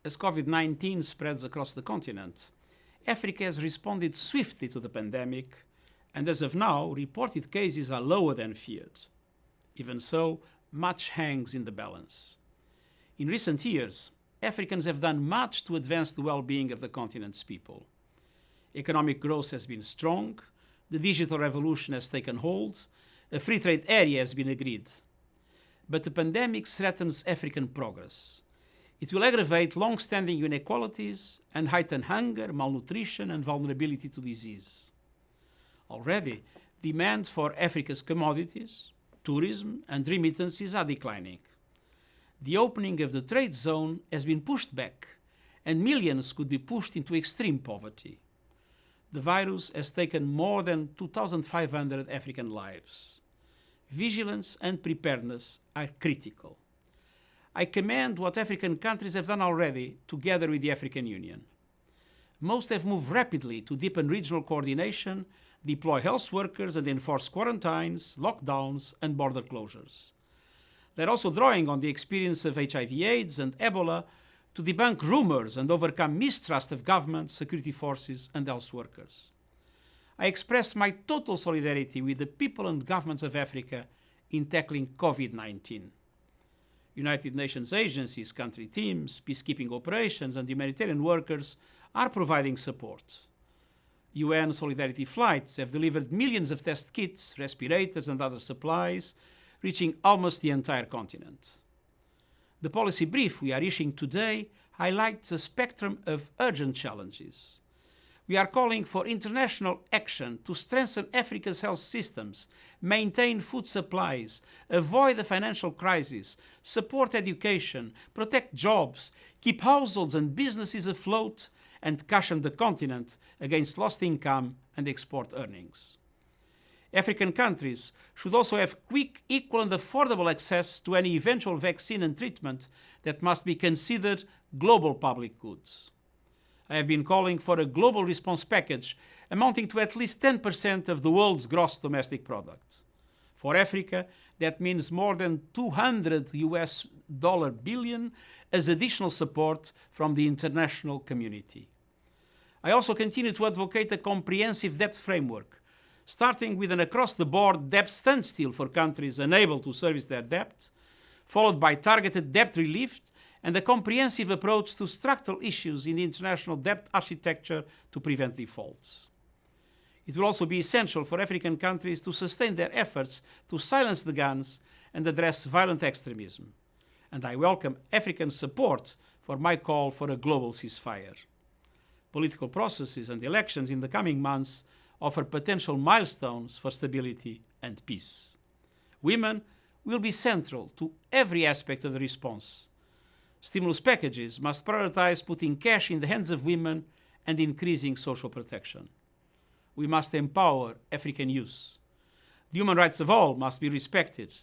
as COVID-19 spreads across the continent, Africa has responded swiftly to the pandemic, and as of now, reported cases are lower than feared. Even so, much hangs in the balance. In recent years, Africans have done much to advance the well-being of the continent's people. Economic growth has been strong, the digital revolution has taken hold, a free trade area has been agreed. But the pandemic threatens African progress. It will aggravate long-standing inequalities and heighten hunger, malnutrition, and vulnerability to disease. Already, demand for Africa's commodities, tourism, and remittances are declining. The opening of the trade zone has been pushed back, and millions could be pushed into extreme poverty. The virus has taken more than 2,500 African lives. Vigilance and preparedness are critical. I commend what African countries have done already together with the African Union. Most have moved rapidly to deepen regional coordination, deploy health workers, and enforce quarantines, lockdowns, and border closures. They're also drawing on the experience of HIV/AIDS and Ebola to debunk rumors and overcome mistrust of governments, security forces, and health workers. I express my total solidarity with the people and governments of Africa in tackling COVID-19. United Nations agencies, country teams, peacekeeping operations, and humanitarian workers are providing support. UN solidarity flights have delivered millions of test kits, respirators, and other supplies, reaching almost the entire continent. The policy brief we are issuing today highlights a spectrum of urgent challenges. We are calling for international action to strengthen Africa's health systems, maintain food supplies, avoid the financial crisis, support education, protect jobs, keep households and businesses afloat, and cushion the continent against lost income and export earnings. African countries should also have quick, equal, and affordable access to any eventual vaccine and treatment that must be considered global public goods. I have been calling for a global response package amounting to at least 10% of the world's gross domestic product. For Africa, that means more than $200 billion as additional support from the international community. I also continue to advocate a comprehensive debt framework, starting with an across-the-board debt standstill for countries unable to service their debt, followed by targeted debt relief and a comprehensive approach to structural issues in the international debt architecture to prevent defaults. It will also be essential for African countries to sustain their efforts to silence the guns and address violent extremism. And I welcome African support for my call for a global ceasefire. Political processes and elections in the coming months offer potential milestones for stability and peace. Women will be central to every aspect of the response. Stimulus packages must prioritize putting cash in the hands of women and increasing social protection. We must empower African youth. The human rights of all must be respected.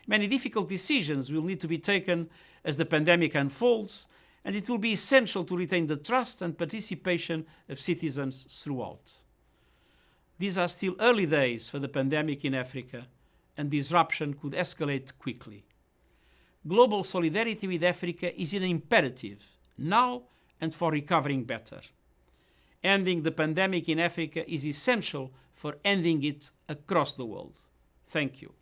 Many difficult decisions will need to be taken as the pandemic unfolds, and it will be essential to retain the trust and participation of citizens throughout. These are still early days for the pandemic in Africa, and disruption could escalate quickly. Global solidarity with Africa is an imperative, now and for recovering better. Ending the pandemic in Africa is essential for ending it across the world. Thank you.